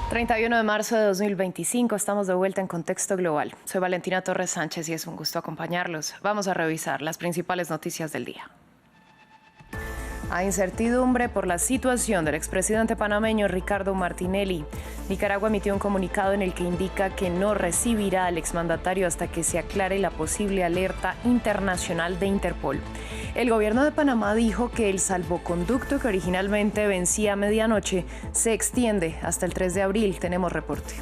31 de marzo de 2025, estamos de vuelta en Contexto Global. Soy Valentina Torres Sánchez y es un gusto acompañarlos. Vamos a revisar las principales noticias del día. Hay incertidumbre por la situación del expresidente panameño Ricardo Martinelli. Nicaragua emitió un comunicado en el que indica que no recibirá al exmandatario hasta que se aclare la posible alerta internacional de Interpol. El gobierno de Panamá dijo que el salvoconducto que originalmente vencía a medianoche se extiende hasta el 3 de abril. Tenemos reporte.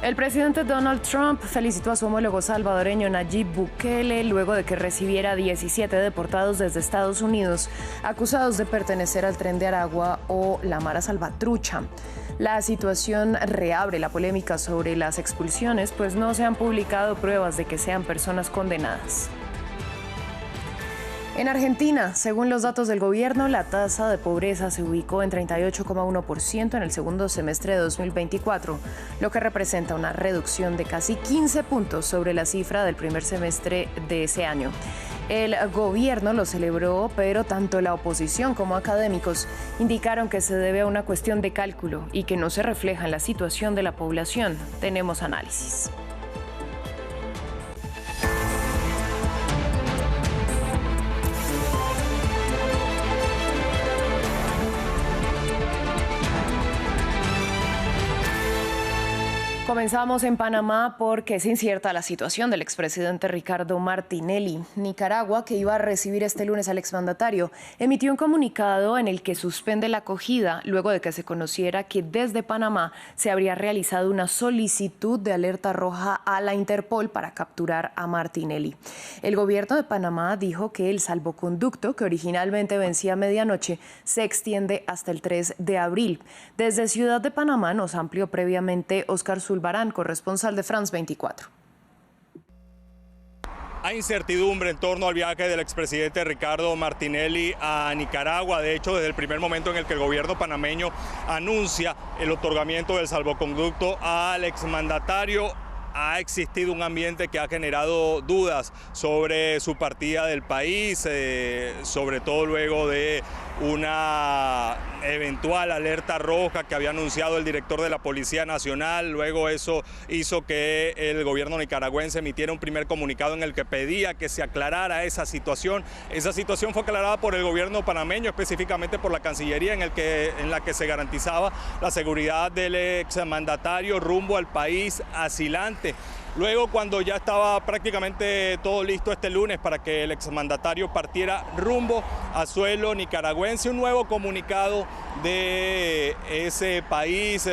El presidente Donald Trump felicitó a su homólogo salvadoreño Nayib Bukele luego de que recibiera 17 deportados desde Estados Unidos, acusados de pertenecer al Tren de Aragua o la Mara Salvatrucha. La situación reabre la polémica sobre las expulsiones, pues no se han publicado pruebas de que sean personas condenadas. En Argentina, según los datos del gobierno, la tasa de pobreza se ubicó en 38,1% en el segundo semestre de 2024, lo que representa una reducción de casi 15 puntos sobre la cifra del primer semestre de ese año. El gobierno lo celebró, pero tanto la oposición como académicos indicaron que se debe a una cuestión de cálculo y que no se refleja en la situación de la población. Tenemos análisis. Comenzamos en Panamá porque es incierta la situación del expresidente Ricardo Martinelli. Nicaragua, que iba a recibir este lunes al exmandatario, emitió un comunicado en el que suspende la acogida luego de que se conociera que desde Panamá se habría realizado una solicitud de alerta roja a la Interpol para capturar a Martinelli. El gobierno de Panamá dijo que el salvoconducto, que originalmente vencía a medianoche, se extiende hasta el 3 de abril. Desde Ciudad de Panamá nos amplió previamente Óscar Zulbarán, corresponsal de France 24. Hay incertidumbre en torno al viaje del expresidente Ricardo Martinelli a Nicaragua. De hecho, desde el primer momento en el que el gobierno panameño anuncia el otorgamiento del salvoconducto al exmandatario, ha existido un ambiente que ha generado dudas sobre su partida del país, sobre todo luego de una eventual alerta roja que había anunciado el director de la Policía Nacional. Luego eso hizo que el gobierno nicaragüense emitiera un primer comunicado en el que pedía que se aclarara esa situación. Esa situación fue aclarada por el gobierno panameño, específicamente por la Cancillería, en la que se garantizaba la seguridad del exmandatario rumbo al país asilante. Luego, cuando ya estaba prácticamente todo listo este lunes para que el exmandatario partiera rumbo a suelo nicaragüense, un nuevo comunicado de ese país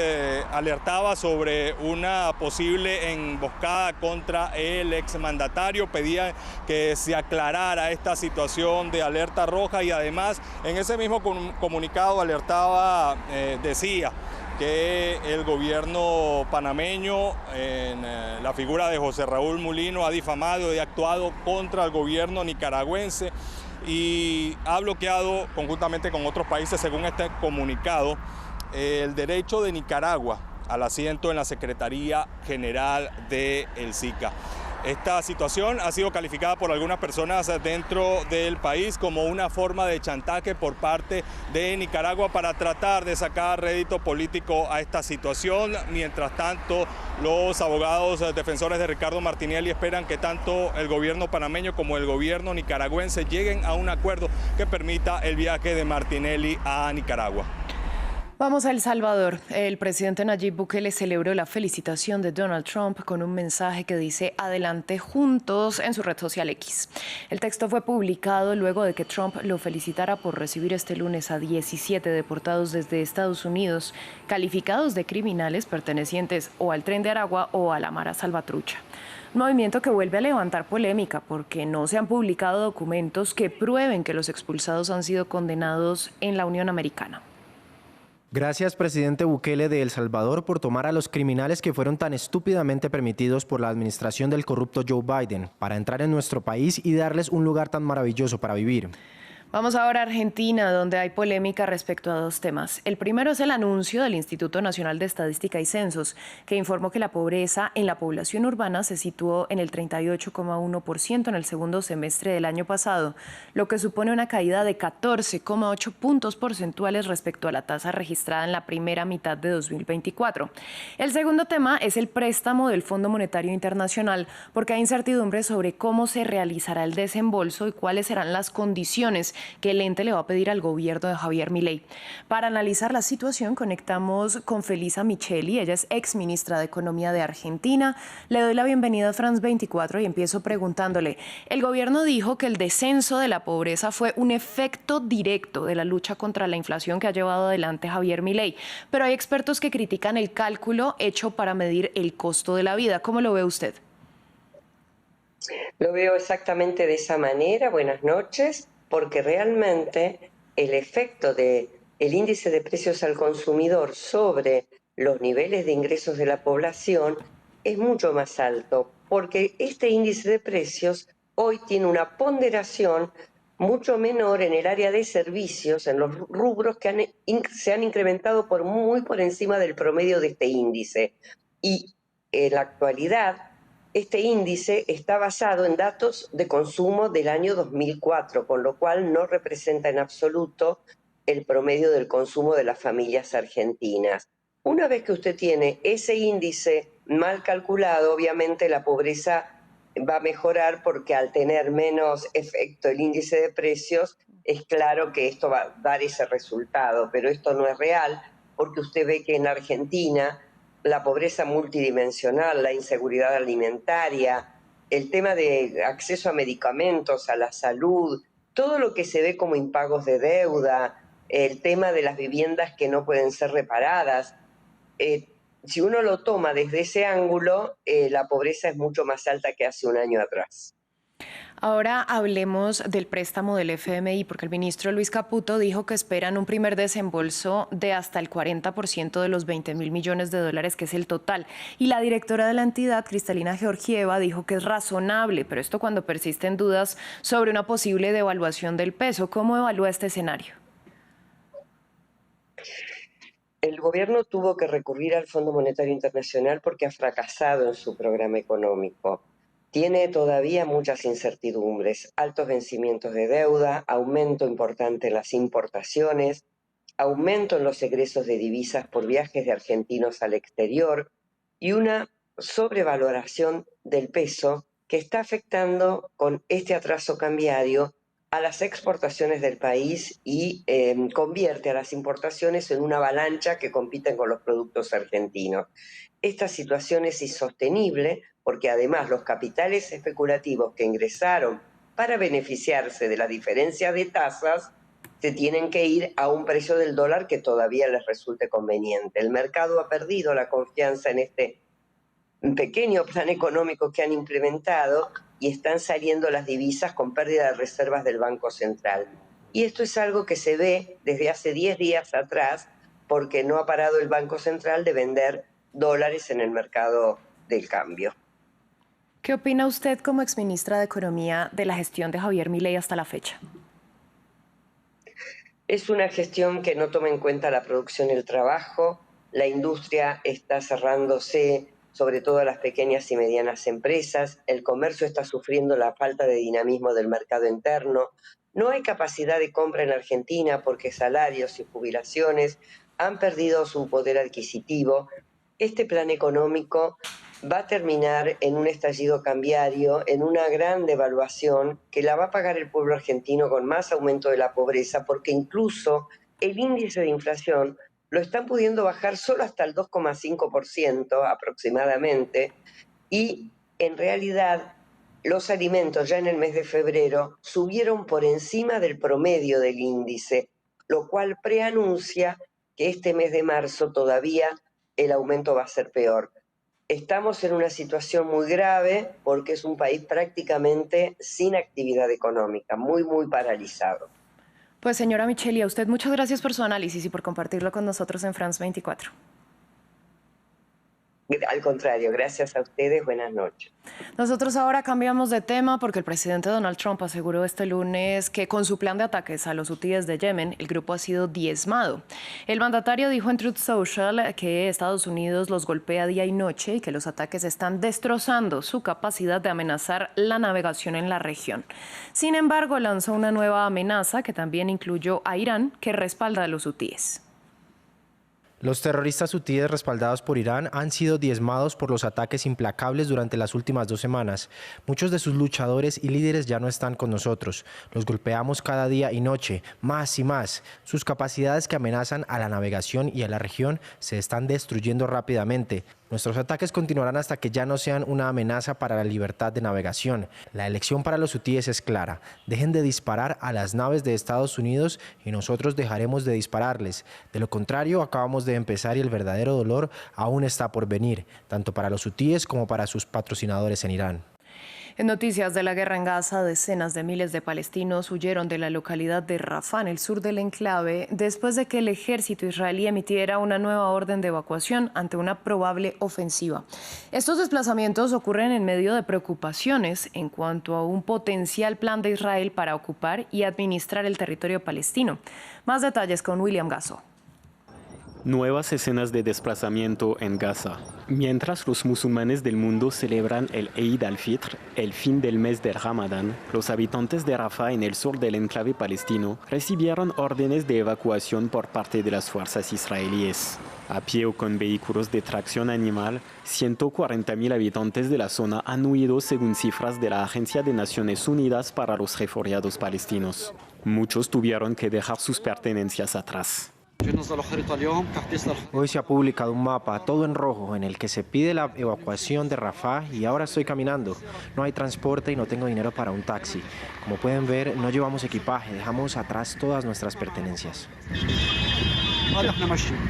alertaba sobre una posible emboscada contra el exmandatario, pedía que se aclarara esta situación de alerta roja y además en ese mismo comunicado alertaba, decía que el gobierno panameño, en la figura de José Raúl Mulino, ha difamado y ha actuado contra el gobierno nicaragüense y ha bloqueado conjuntamente con otros países, según este comunicado, el derecho de Nicaragua al asiento en la Secretaría General del SICA. Esta situación ha sido calificada por algunas personas dentro del país como una forma de chantaje por parte de Nicaragua para tratar de sacar rédito político a esta situación. Mientras tanto, los abogados defensores de Ricardo Martinelli esperan que tanto el gobierno panameño como el gobierno nicaragüense lleguen a un acuerdo que permita el viaje de Martinelli a Nicaragua. Vamos a El Salvador. El presidente Nayib Bukele celebró la felicitación de Donald Trump con un mensaje que dice "Adelante juntos" en su red social X. El texto fue publicado luego de que Trump lo felicitara por recibir este lunes a 17 deportados desde Estados Unidos, calificados de criminales pertenecientes o al Tren de Aragua o a la Mara Salvatrucha. Un movimiento que vuelve a levantar polémica porque no se han publicado documentos que prueben que los expulsados han sido condenados en la Unión Americana. Gracias, presidente Bukele de El Salvador, por tomar a los criminales que fueron tan estúpidamente permitidos por la administración del corrupto Joe Biden para entrar en nuestro país y darles un lugar tan maravilloso para vivir. Vamos ahora a Argentina, donde hay polémica respecto a dos temas. El primero es el anuncio del Instituto Nacional de Estadística y Censos, que informó que la pobreza en la población urbana se situó en el 38,1% en el segundo semestre del año pasado, lo que supone una caída de 14,8 puntos porcentuales respecto a la tasa registrada en la primera mitad de 2024. El segundo tema es el préstamo del Fondo Monetario Internacional, porque hay incertidumbre sobre cómo se realizará el desembolso y cuáles serán las condiciones que el ente le va a pedir al gobierno de Javier Milei. Para analizar la situación conectamos con Felisa Micheli, ella es ex ministra de Economía de Argentina. Le doy la bienvenida a France 24 y empiezo preguntándole, el gobierno dijo que el descenso de la pobreza fue un efecto directo de la lucha contra la inflación que ha llevado adelante Javier Milei, pero hay expertos que critican el cálculo hecho para medir el costo de la vida. ¿Cómo lo ve usted? Lo veo exactamente de esa manera. Buenas noches, porque realmente el efecto del índice de precios al consumidor sobre los niveles de ingresos de la población es mucho más alto, porque este índice de precios hoy tiene una ponderación mucho menor en el área de servicios, en los rubros que se han incrementado muy por encima del promedio de este índice. Y en la actualidad, este índice está basado en datos de consumo del año 2004, con lo cual no representa en absoluto el promedio del consumo de las familias argentinas. Una vez que usted tiene ese índice mal calculado, obviamente la pobreza va a mejorar, porque al tener menos efecto el índice de precios, es claro que esto va a dar ese resultado, pero esto no es real, porque usted ve que en Argentina la pobreza multidimensional, la inseguridad alimentaria, el tema de acceso a medicamentos, a la salud, todo lo que se ve como impagos de deuda, el tema de las viviendas que no pueden ser reparadas. Si uno lo toma desde ese ángulo, la pobreza es mucho más alta que hace un año atrás. Ahora hablemos del préstamo del FMI, porque el ministro Luis Caputo dijo que esperan un primer desembolso de hasta el 40% de los 20.000 millones de dólares, que es el total. Y la directora de la entidad, Cristalina Georgieva, dijo que es razonable, pero esto cuando persisten dudas sobre una posible devaluación del peso. ¿Cómo evalúa este escenario? El gobierno tuvo que recurrir al Fondo Monetario Internacional porque ha fracasado en su programa económico. Tiene todavía muchas incertidumbres, altos vencimientos de deuda, aumento importante en las importaciones, aumento en los egresos de divisas por viajes de argentinos al exterior y una sobrevaloración del peso que está afectando con este atraso cambiario a las exportaciones del país y convierte a las importaciones en una avalancha que compiten con los productos argentinos. Esta situación es insostenible, porque además los capitales especulativos que ingresaron para beneficiarse de la diferencia de tasas se tienen que ir a un precio del dólar que todavía les resulte conveniente. El mercado ha perdido la confianza en este pequeño plan económico que han implementado y están saliendo las divisas con pérdida de reservas del Banco Central. Y esto es algo que se ve desde hace 10 días atrás, porque no ha parado el Banco Central de vender dólares en el mercado del cambio. ¿Qué opina usted como exministra de Economía de la gestión de Javier Milei hasta la fecha? Es una gestión que no toma en cuenta la producción y el trabajo. La industria está cerrándose, sobre todo las pequeñas y medianas empresas. El comercio está sufriendo la falta de dinamismo del mercado interno. No hay capacidad de compra en Argentina porque salarios y jubilaciones han perdido su poder adquisitivo. Este plan económico va a terminar en un estallido cambiario, en una gran devaluación que la va a pagar el pueblo argentino con más aumento de la pobreza, porque incluso el índice de inflación lo están pudiendo bajar solo hasta el 2,5% aproximadamente, y en realidad los alimentos ya en el mes de febrero subieron por encima del promedio del índice, lo cual preanuncia que este mes de marzo todavía el aumento va a ser peor. Estamos en una situación muy grave porque es un país prácticamente sin actividad económica, muy paralizado. Pues señora Micheli, a usted muchas gracias por su análisis y por compartirlo con nosotros en France 24. Al contrario, gracias a ustedes, buenas noches. Nosotros ahora cambiamos de tema porque el presidente Donald Trump aseguró este lunes que con su plan de ataques a los hutíes de Yemen, el grupo ha sido diezmado. El mandatario dijo en Truth Social que Estados Unidos los golpea día y noche y que los ataques están destrozando su capacidad de amenazar la navegación en la región. Sin embargo, lanzó una nueva amenaza que también incluyó a Irán, que respalda a los hutíes. Los terroristas hutíes respaldados por Irán han sido diezmados por los ataques implacables durante las últimas 2 semanas. Muchos de sus luchadores y líderes ya no están con nosotros. Los golpeamos cada día y noche, más y más. Sus capacidades que amenazan a la navegación y a la región se están destruyendo rápidamente. Nuestros ataques continuarán hasta que ya no sean una amenaza para la libertad de navegación. La elección para los hutíes es clara. Dejen de disparar a las naves de Estados Unidos y nosotros dejaremos de dispararles. De lo contrario, acabamos de empezar y el verdadero dolor aún está por venir, tanto para los hutíes como para sus patrocinadores en Irán. En noticias de la guerra en Gaza, decenas de miles de palestinos huyeron de la localidad de Rafah, en el sur del enclave, después de que el ejército israelí emitiera una nueva orden de evacuación ante una probable ofensiva. Estos desplazamientos ocurren en medio de preocupaciones en cuanto a un potencial plan de Israel para ocupar y administrar el territorio palestino. Más detalles con William Gasso. Nuevas escenas de desplazamiento en Gaza. Mientras los musulmanes del mundo celebran el Eid al-Fitr, el fin del mes del Ramadán, los habitantes de Rafah, en el sur del enclave palestino, recibieron órdenes de evacuación por parte de las fuerzas israelíes. A pie o con vehículos de tracción animal, 140.000 habitantes de la zona han huido según cifras de la Agencia de Naciones Unidas para los Refugiados Palestinos. Muchos tuvieron que dejar sus pertenencias atrás. Hoy se ha publicado un mapa, todo en rojo, en el que se pide la evacuación de Rafah y ahora estoy caminando. No hay transporte y no tengo dinero para un taxi. Como pueden ver, no llevamos equipaje, dejamos atrás todas nuestras pertenencias.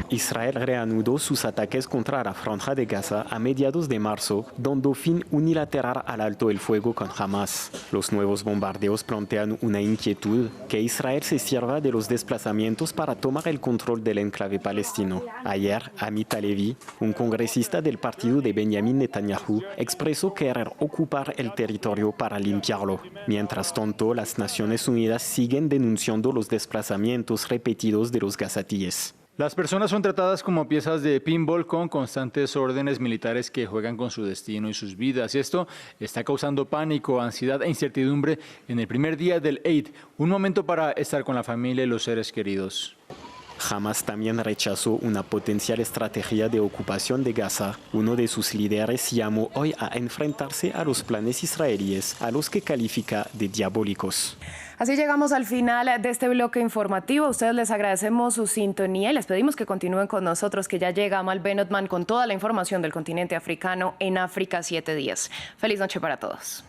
Israel reanudó sus ataques contra la franja de Gaza a mediados de marzo, dando fin unilateral al alto el fuego con Hamas. Los nuevos bombardeos plantean una inquietud: que Israel se sirva de los desplazamientos para tomar el control del enclave palestino. Ayer, Amit Halevi, un congresista del partido de Benjamin Netanyahu, expresó querer ocupar el territorio para limpiarlo. Mientras tanto, las Naciones Unidas siguen denunciando los desplazamientos repetidos de los gazatíes. Las personas son tratadas como piezas de pinball con constantes órdenes militares que juegan con su destino y sus vidas. Y esto está causando pánico, ansiedad e incertidumbre en el primer día del Eid, un momento para estar con la familia y los seres queridos. Hamas también rechazó una potencial estrategia de ocupación de Gaza. Uno de sus líderes llamó hoy a enfrentarse a los planes israelíes, a los que califica de diabólicos. Así llegamos al final de este bloque informativo. A ustedes les agradecemos su sintonía y les pedimos que continúen con nosotros, que ya llega Amal Ben Otman con toda la información del continente africano en África 7 días. Feliz noche para todos.